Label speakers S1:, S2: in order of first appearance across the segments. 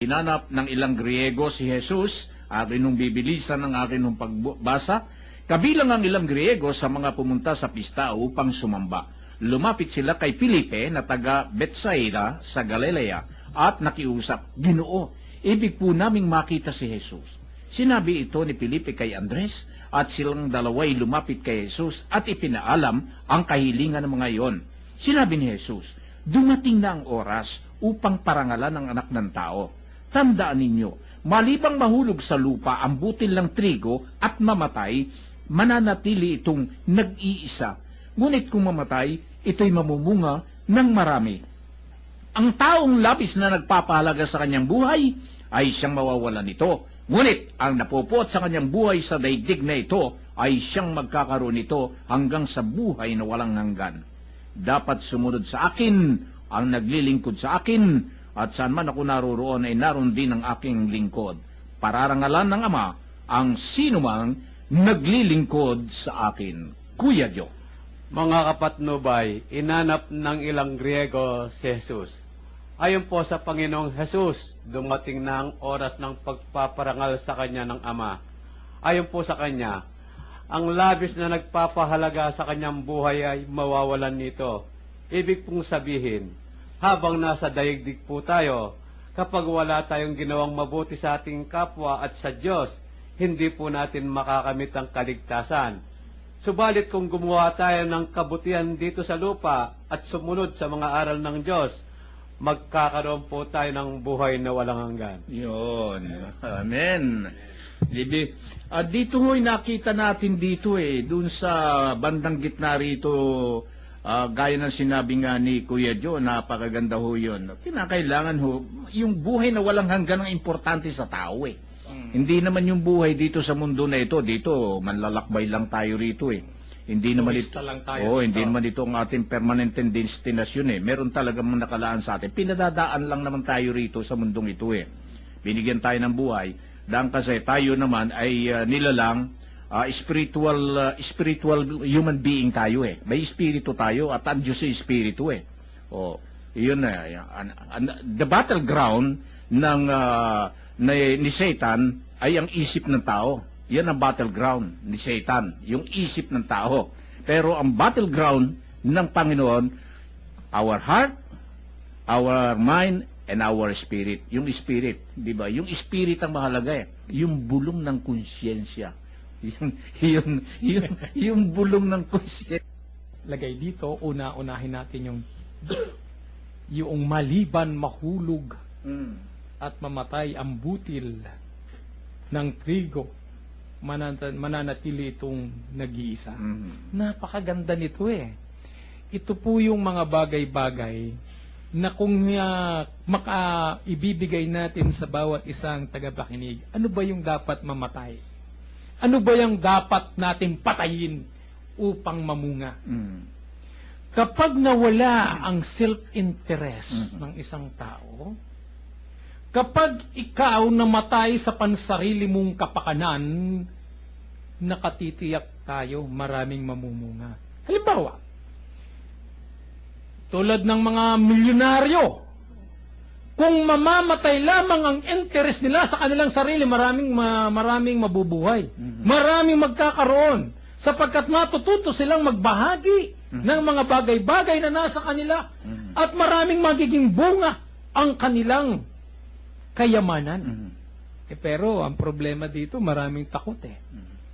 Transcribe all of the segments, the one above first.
S1: Hinanap ng ilang Griego si Jesus, akin nung bibilisan ng akin nung pagbasa, kabilang ang ilang Griego sa mga pumunta sa pista upang sumamba. Lumapit sila kay Felipe na taga Bethsaida sa Galilea at nakiusap, Ginoo, ibig po naming makita si Jesus. Sinabi ito ni Felipe kay Andres at silang dalaway lumapit kay Jesus at ipinaalam ang kahilingan ng mga iyon. Sinabi ni Jesus, dumating na ang oras upang parangalan ang anak ng tao. Tandaan ninyo, malibang mahulog sa lupa ang butil ng trigo at mamatay, mananatili itong nag-iisa. Ngunit kung mamatay, ito'y mamumunga ng marami. Ang taong labis na nagpapahalaga sa kanyang buhay ay siyang mawawalan nito. Ngunit ang napupuot sa kanyang buhay sa daigdig na ito ay siyang magkakaroon nito hanggang sa buhay na walang hanggan. Dapat sumunod sa akin ang naglilingkod sa akin, at saan man ako naroroon ay naroon din ang aking lingkod. Pararangalan ng Ama ang sinumang naglilingkod sa akin. Kuya Dio.
S2: Mga kapatnubay, inanap ng ilang Griego si Jesus. Ayon po sa Panginoong Jesus, dumating na ang oras ng pagpaparangal sa kanya ng Ama. Ayon po sa kanya, ang labis na nagpapahalaga sa kanyang buhay ay mawawalan nito. Ibig pong sabihin, habang nasa daigdig po tayo, kapag wala tayong ginawang mabuti sa ating kapwa at sa Diyos, hindi po natin makakamit ang kaligtasan. Subalit kung gumawa tayo ng kabutihan dito sa lupa at sumunod sa mga aral ng Diyos, magkakaroon po tayo ng buhay na walang hanggan.
S1: Yun. Amen. Dito ho'y nakita natin dito dun sa bandang gitna rito, gaya ng sinabi nga ni Kuya Joe, napakaganda ho yun. Kinakailangan ho, yung buhay na walang hanggan ang importante sa tao Hindi naman yung buhay dito sa mundo na ito, dito manlalakbay lang tayo rito Hindi naman ito, hindi naman ito ang ating permanent destinasyon Meron talagang nakalaan sa atin. Pinadadaan lang naman tayo rito sa mundong ito Binigyan tayo ng buhay. Dahil kasi tayo naman ay nilalang spiritual human being tayo May espiritu tayo at ang Diyos ay espiritu yun the battleground ng ni Satan ay ang isip ng tao. Yan ang battleground ni Satan, yung isip ng tao. Pero ang battleground ng Panginoon, our heart, our mind, and our spirit. Yung spirit, di ba? Yung spirit ang mahalaga Yung bulong ng konsyensya. Yung bulong ng konsyensya.
S3: Lagay dito, unahin natin yung maliban mahulog at mamatay ang butil ng trigo, mananatili itong nag-iisa. Napakaganda nito Ito po yung mga bagay-bagay na kung ibibigay natin sa bawat isang tagapakinig, ano ba yung dapat mamatay? Ano ba yung dapat nating patayin upang mamunga? Kapag nawala ang self-interest ng isang tao, kapag ikaw namatay sa pansarili mong kapakanan, nakatitiyak tayo, maraming mamumunga. Halimbawa, tulad ng mga milyonaryo, kung mamamatay lamang ang interest nila sa kanilang sarili, maraming mabubuhay. Maraming magkakaroon. Sapagkat matututo silang magbahagi ng mga bagay-bagay na nasa kanila at maraming magiging bunga ang kanilang kayamanan. Pero ang problema dito, maraming takot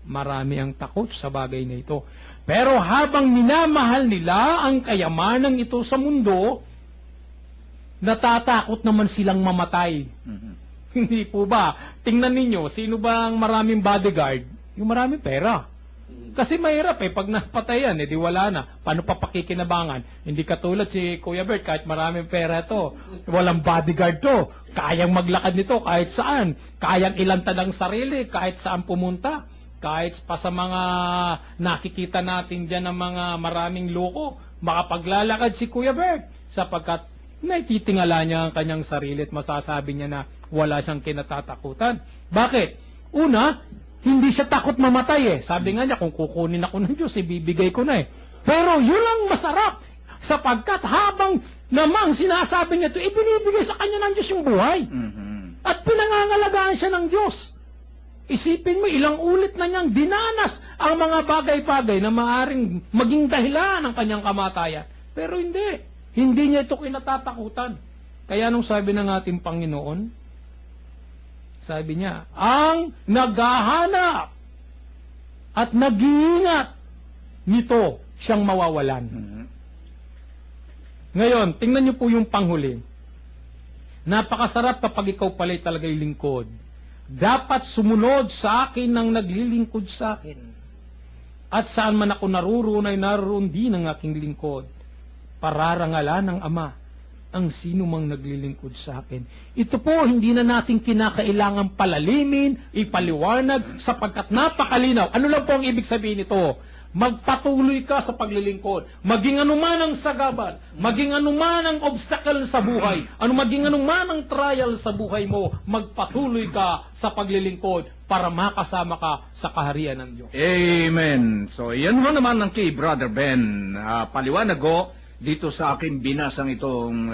S3: Marami ang takot sa bagay na ito. Pero habang minamahal nila ang kayamanang ito sa mundo, natatakot naman silang mamatay. Hindi po ba? Tingnan ninyo, sino ba ang maraming bodyguard? Yung maraming pera. Kasi mahirap pag napatayan, di wala na. Paano pa pakikinabangan? Hindi katulad si Kuya Bert, kahit maraming pera to, walang bodyguard to, kayang maglakad nito kahit saan, kayang ilantad ang sarili, kahit saan pumunta, kahit pa sa mga nakikita natin dyan ng mga maraming loko, makapaglalakad si Kuya Bert, sapagkat naititingala niya ang kanyang sarili at masasabi niya na wala siyang kinatatakutan. Bakit? Una, hindi siya takot mamatay Sabi nga niya, kung kukunin ako ng Diyos, ibibigay ko na Pero yun ang masarap, sapagkat habang namang sinasabi niya ito, ibinibigay sa kanya ng Diyos yung buhay. pinangalagaan siya ng Diyos. Isipin mo, ilang ulit na niyang dinanas ang mga bagay-bagay na maaaring maging dahilan ng kanyang kamatayan. Pero hindi. Hindi niya ito kinatatakutan. Kaya nung sabi ng ating Panginoon, sabi niya, ang naghahanap at nag-iingat nito siyang mawawalan. Ngayon, tingnan niyo po yung panghuli. Napakasarap kapag ikaw pala'y talaga'y lingkod. Dapat sumunod sa akin ng naglilingkod sa akin. At saan man ako naroon ay naroon din ang aking lingkod. Pararangalan ng Ama ang sino mang naglilingkod sa akin. Ito po, hindi na natin kinakailangan palalimin, ipaliwanag, sapagkat napakalinaw. Ano lang po ang ibig sabihin nito? Magpatuloy ka sa paglilingkod. Maging anuman ang sagabal, maging anuman ang obstacle sa buhay, maging anuman ang trial sa buhay mo, magpatuloy ka sa paglilingkod para makasama ka sa kaharian ng Diyos.
S1: Amen. So, yan ho naman ang kay Brother Ben. Paliwanag ko dito sa aking binasang itong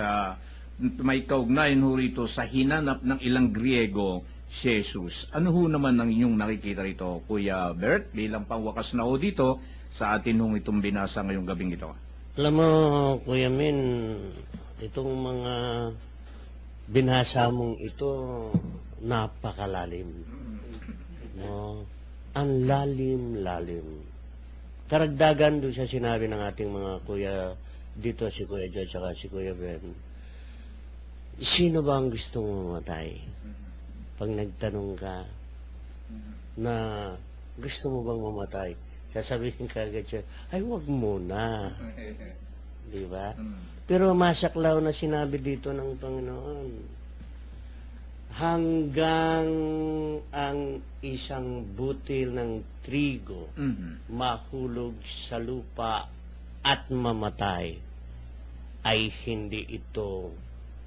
S1: may kaugnayan ho rito sa hinanap ng ilang Griego si Jesus. Ano ho naman ang inyong nakikita rito, Kuya Bert, bilang pangwakas na ho dito sa atin hong itong binasa ngayong gabing ito?
S4: Alam mo, Kuya Min, itong mga binasa mong ito, napakalalim. No? Ang lalim-lalim. Karagdagan doon sa sinabi ng ating mga kuya, dito si Kuya George at si Kuya Ben, sino ba ang gustong mamatay? Pag nagtanong ka na gusto mo bang mamatay, sasabihin ka agad siya, ay wag muna. Di ba? Pero masaklaw na sinabi dito ng Panginoon, hanggang ang isang butil ng trigo mahulog sa lupa at mamatay, ay hindi ito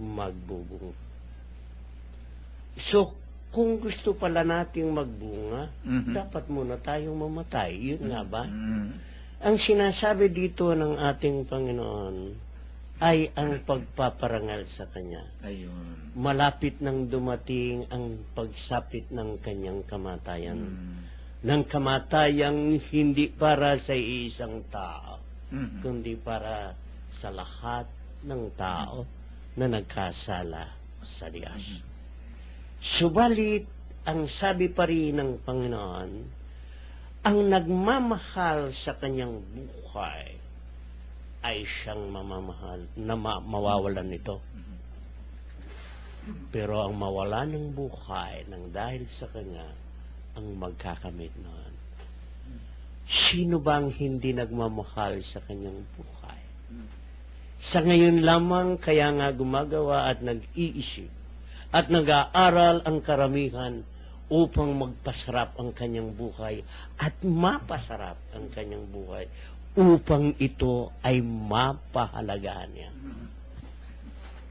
S4: magbubunga. So, kung gusto pala nating magbunga, dapat muna tayong mamatay. Yun nga ba? Ang sinasabi dito ng ating Panginoon ay ang pagpaparangal sa Kanya.
S1: Ayun.
S4: Malapit nang dumating ang pagsapit ng Kanyang kamatayan. Ng kamatayang hindi para sa isang tao, kundi para sa lahat ng tao na nagkasala sa Diyos. Subalit, ang sabi pa rin ng Panginoon, ang nagmamahal sa kanyang buhay ay siyang mamamahal na mawawalan nito. Pero ang mawala ng buhay nang dahil sa kanya ang magkakamit noon. Sino bang hindi nagmamahal sa kanyang buhay? Sa ngayon lamang kaya nga gumagawa at nag-iisip at nag-aaral ang karamihan upang magpasarap ang kanyang buhay at mapasarap ang kanyang buhay upang ito ay mapahalagaan niya.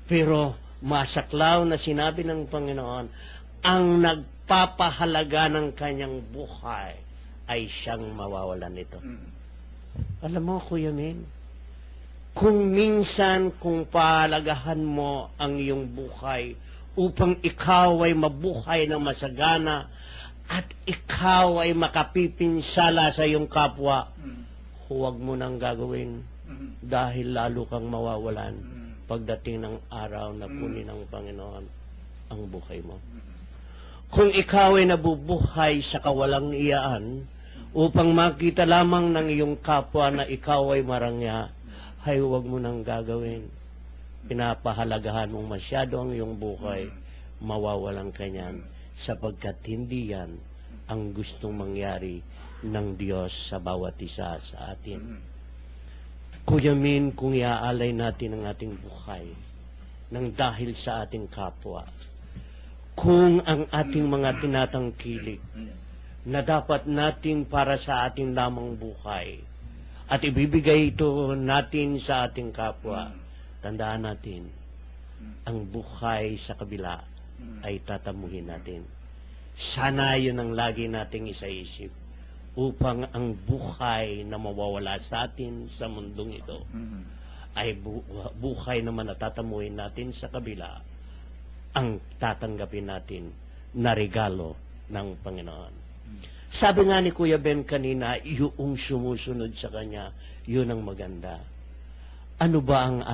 S4: Pero masaklaw na sinabi ng Panginoon, ang nagpapahalaga ng kanyang buhay ay siyang mawawalan nito. Alam mo, Kuya Min, kung minsan kung pahalagahan mo ang iyong buhay upang ikaw ay mabuhay ng masagana at ikaw ay makapipinsala sa iyong kapwa, huwag mo nang gagawin dahil lalo kang mawawalan pagdating ng araw na kunin ng Panginoon ang buhay mo. Kung ikaw ay nabubuhay sa kawalang iyaan upang makita lamang ng iyong kapwa na ikaw ay marangya, ay huwag mo nang gagawin. Pinapahalagahan mong masyado ang iyong buhay, mawawalan ka niyan, sapagkat hindi yan ang gustong mangyari ng Diyos sa bawat isa sa atin. Kuya Min, kung iaalay natin ang ating buhay nang dahil sa ating kapwa, kung ang ating mga tinatangkilik na dapat nating para sa ating lamang buhay at ibibigay ito natin sa ating kapwa, tandaan natin, ang buhay sa kabila ay tatamuhin natin. Sana yun ang lagi nating isaisip upang ang buhay na mawawala sa atin sa mundong ito ay buhay naman na tatamuhin natin sa kabila ang tatanggapin natin na regalo ng Panginoon. Sabi nga ni Kuya Ben kanina, yung sumusunod sa Kanya, yun ang maganda. Ano ba ang